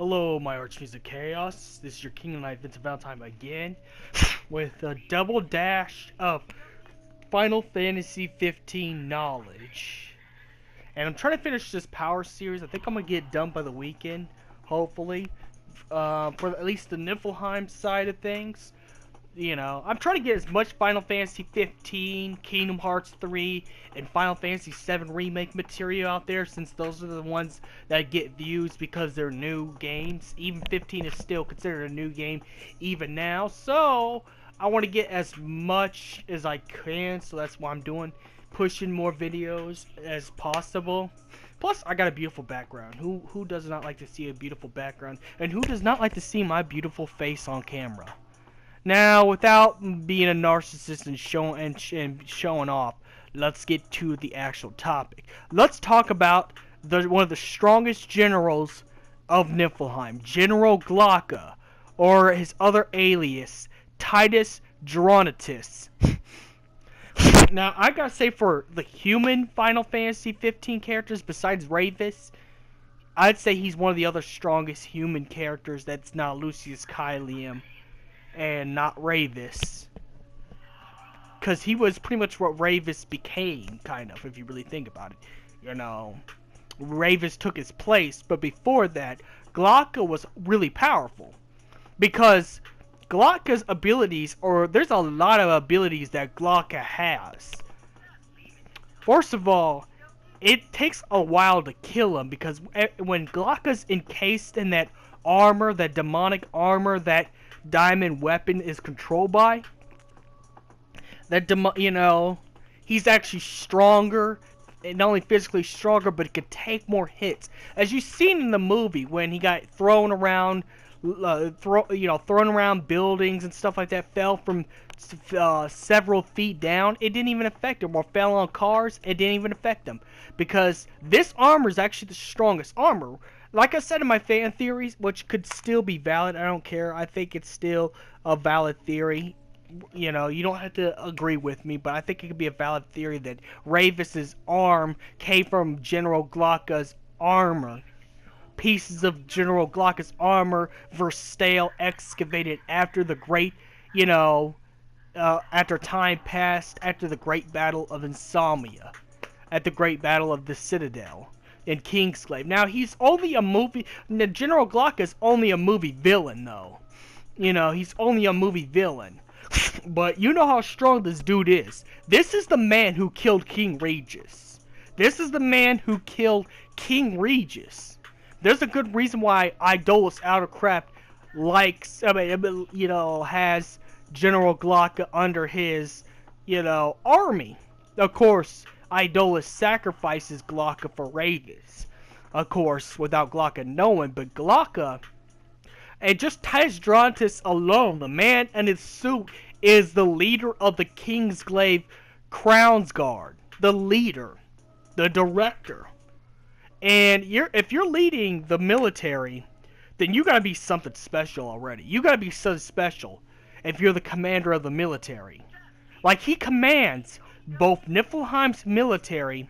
Hello, my archfiends of chaos. This is your King and Knight Vincent Valentine again, with a double dash of Final Fantasy XV knowledge. And I'm trying to finish this power series. I think I'm gonna get done by the weekend, hopefully, for at least the Niflheim side of things. You know, I'm trying to get as much Final Fantasy XV, Kingdom Hearts 3, and Final Fantasy VII Remake material out there, since those are the ones that get views because they're new games. Even 15 is still considered a new game even now, so I want to get as much as I can, so that's why I'm doing, pushing more videos as possible. Plus, I got a beautiful background. Who does not like to see a beautiful background? And who does not like to see my beautiful face on camera? Now, without being a narcissist and showing off, let's get to the actual topic. Let's talk about one of the strongest generals of Niflheim, General Gulaca, or his other alias, Titus Dronatus. Now, I gotta say, for the human Final Fantasy 15 characters besides Ravis, I'd say he's one of the other strongest human characters that's not Lucius Caelium and not Ravis, because he was pretty much what Ravis became, kind of, if you really think about it. You know, Ravis took his place, but before that, Gulaca was really powerful, because Gulaca's abilities, or there's a lot of abilities that Gulaca has. First of all, it takes a while to kill him, because when Gulaca's encased in that armor, that demonic armor that diamond weapon is controlled by, he's actually stronger, and not only physically stronger, but it could take more hits, as you've seen in the movie when he got thrown around buildings and stuff like that, fell from several feet down. It didn't even affect him. Or fell on cars, it didn't even affect him, because this armor is actually the strongest armor. Like I said in my fan theories, which could still be valid, I don't care, I think it's still a valid theory. You know, you don't have to agree with me, but I think it could be a valid theory that Ravis's arm came from General Gulaca's armor. Pieces of General Gulaca's armor were stale, excavated after the great, after time passed, after the great battle of Insomnia, at the great battle of the Citadel in Kingsglaive. Now, he's only a movie... General Gulaca is only a movie villain, though. You know, he's only a movie villain. But you know how strong this dude is. This is the man who killed King Regis. This is the man who killed King Regis. There's a good reason why Idolus Outercraft has General Gulaca under his, army. Of course, Idolus sacrifices Gulaca for Ravis, of course, without Gulaca knowing, but Gulaca, and just Titus Dronatus alone, the man in his suit, is the leader of the Kingsglaive Crown's Guard, the leader, the director. And if you're leading the military, then you gotta be something special already. You gotta be so special if you're the commander of the military. Like, he commands both Niflheim's military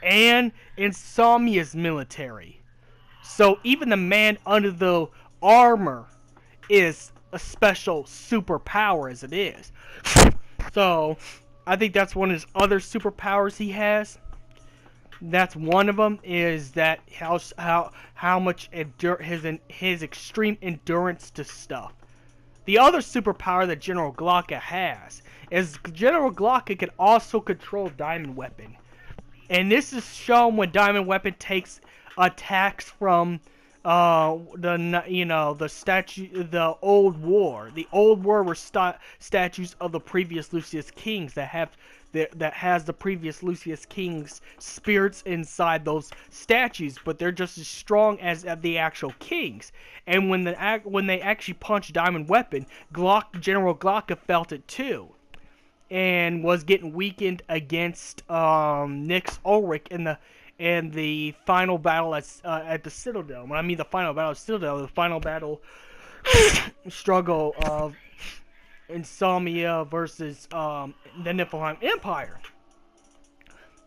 and Insomnia's military. So even the man under the armor is a special superpower as it is. So I think that's one of his other superpowers he has. That's one of them, is that how much his extreme endurance to stuff. The other superpower that General Gulaca has is General Gulaca can also control Diamond Weapon, and this is shown when Diamond Weapon takes attacks from the old war. The old war were statues of the previous Lucius Kings that has the previous Lucius Kings spirits inside those statues, but they're just as strong as the actual kings. And when they actually punched Diamond Weapon, General Gulaca felt it too, and was getting weakened against Nyx Ulrich in the final battle at the Citadel. When I mean the final battle of Citadel, the final battle struggle of Insomnia versus the Niflheim Empire.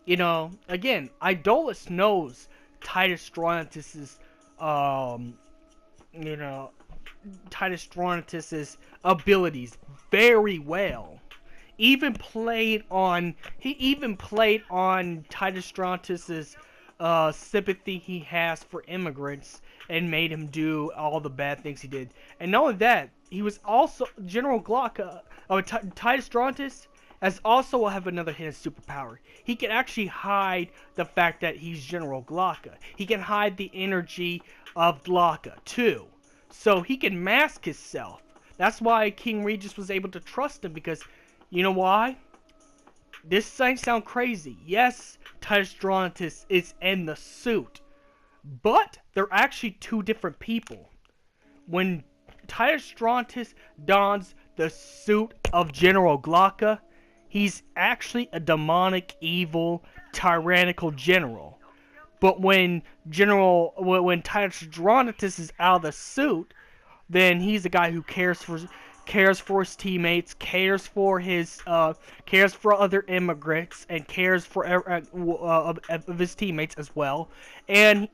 Again, Idolus knows Titus Dronatus's you know, Titus Strontius's abilities very well. He even played on Titus Strontius's sympathy he has for immigrants and made him do all the bad things he did. And not only that, he was also General Gulaca. Titus Strontius as also have another hidden superpower. He can actually hide the fact that he's General Gulaca. He can hide the energy of Gulaca too. So he can mask himself. That's why King Regis was able to trust him, because you know why? This might sound crazy. Yes, Titus Strontius is in the suit, but they're actually two different people. When Titus Strontius dons the suit of General Gulaca, he's actually a demonic, evil, tyrannical general. But when Titus Strontius is out of the suit, then he's a guy who cares for his teammates, cares for other immigrants, and cares for of his teammates as well. And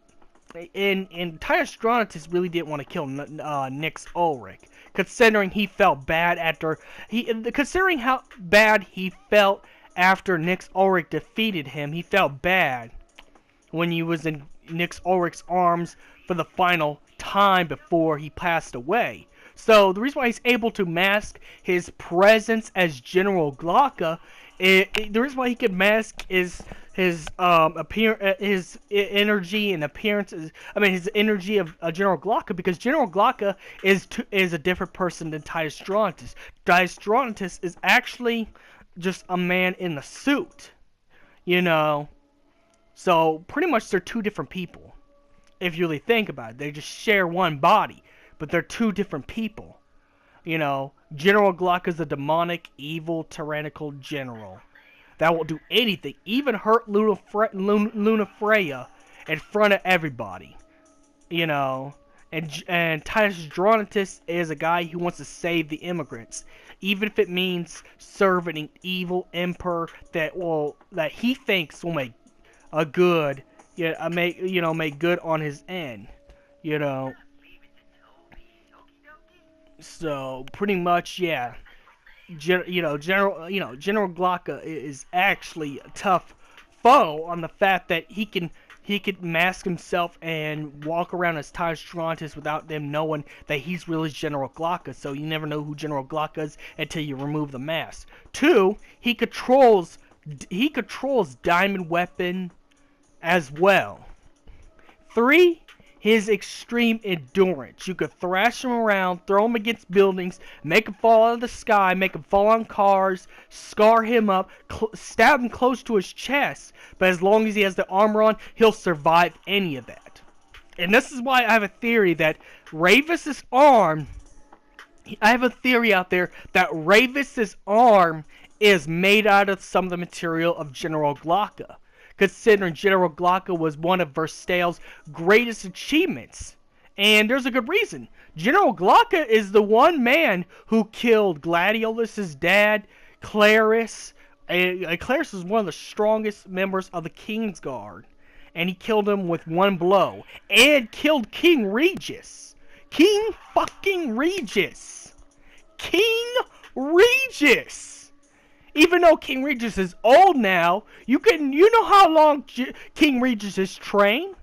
Titus Strontius really didn't want to kill Nix Ulrich, considering considering how bad he felt after Nix Ulrich defeated him. He felt bad when he was in Nix Ulrich's arms for the final time before he passed away. So the reason why he's able to mask his presence as General Gulaca, the reason why he can mask his energy and appearances. I mean, his energy of General Gulaca, because General Gulaca is a different person than Titus Strontius. Titus Strontius is actually just a man in the suit, you know. So pretty much they're two different people. If you really think about it, they just share one body, but they're two different people. You know, General Gulaca is a demonic, evil, tyrannical general that will do anything, even hurt Luna Freya in front of everybody. You know, and Titus Strontius is a guy who wants to save the immigrants, even if it means serving an evil emperor that he thinks will make a good. Make good on his end, you know. So pretty much, yeah. General Gulaca is actually a tough foe on the fact that he can mask himself and walk around as Titus Strontius without them knowing that he's really General Gulaca. So you never know who General Gulaca is until you remove the mask. 2, he controls Diamond Weapon as well. 3, his extreme endurance. You could thrash him around, throw him against buildings, make him fall out of the sky, make him fall on cars, scar him up, stab him close to his chest. But as long as he has the armor on, he'll survive any of that. And this is why I have a theory that Ravis's arm... I have a theory out there that Ravis's arm is made out of some of the material of General Gulaca, considering General Gulaca was one of Versailles's greatest achievements. And there's a good reason. General Gulaca is the one man who killed Gladiolus' dad, Clarus. Clarus was one of the strongest members of the King's Guard. And he killed him with one blow. And killed King Regis. King fucking Regis. King Regis! Even though King Regis is old now, you know how long King Regis is trained?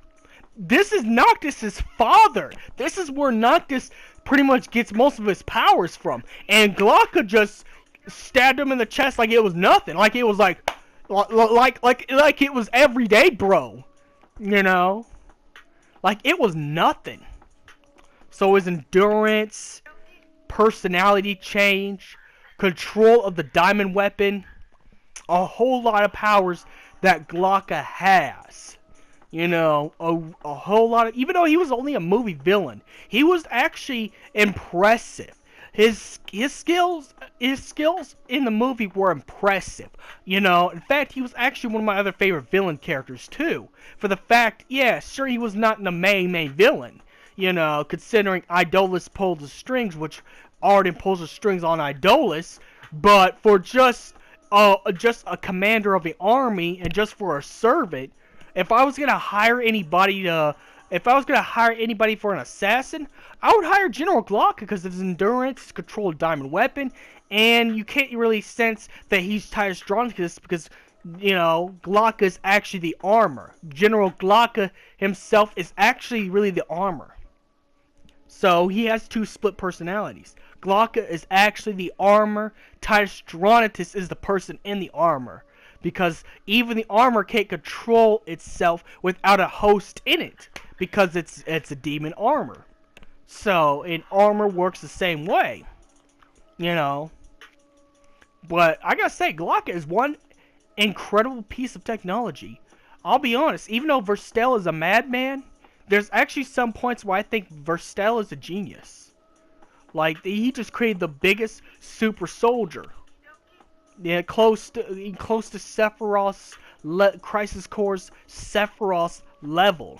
This is Noctis' father. This is where Noctis pretty much gets most of his powers from. And Gulaca just stabbed him in the chest like it was nothing. Like it was like it was everyday, bro. You know? Like it was nothing. So his endurance, personality change, control of the diamond weapon, a whole lot of powers that Gulaca has. You know, a whole lot of... Even though he was only a movie villain, he was actually impressive. His skills in the movie were impressive. You know, in fact, he was actually one of my other favorite villain characters too. For the fact, yeah, sure, he was not the main villain. You know, considering Idolus pulled the strings, which Arden pulls the strings on Idolus, but for just a commander of the army and just for a servant, if I was gonna hire anybody to if I was gonna hire anybody for an assassin, I would hire General Gulaca because of his endurance, his control of diamond weapon, and you can't really sense that he's Titus Andronicus because, you know, Gulaca is actually the armor. General Gulaca himself is actually really the armor. So he has two split personalities. Gulaca is actually the armor. Titus Andronicus is the person in the armor. Because even the armor can't control itself without a host in it. Because it's a demon armor. So, an armor works the same way. You know. But, I gotta say, Gulaca is one incredible piece of technology. I'll be honest, even though Verstel is a madman, there's actually some points where I think Verstel is a genius. Like, he just created the biggest super soldier. Yeah, close to Sephiroth's Crisis Core's Sephiroth's level,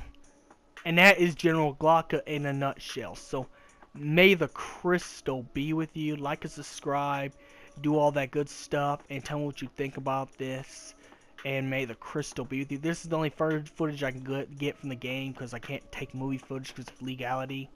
and that is General Gulaca in a nutshell. So, may the crystal be with you. Like and subscribe, do all that good stuff, and tell me what you think about this. And may the crystal be with you. This is the only footage I can get from the game because I can't take movie footage because of legality.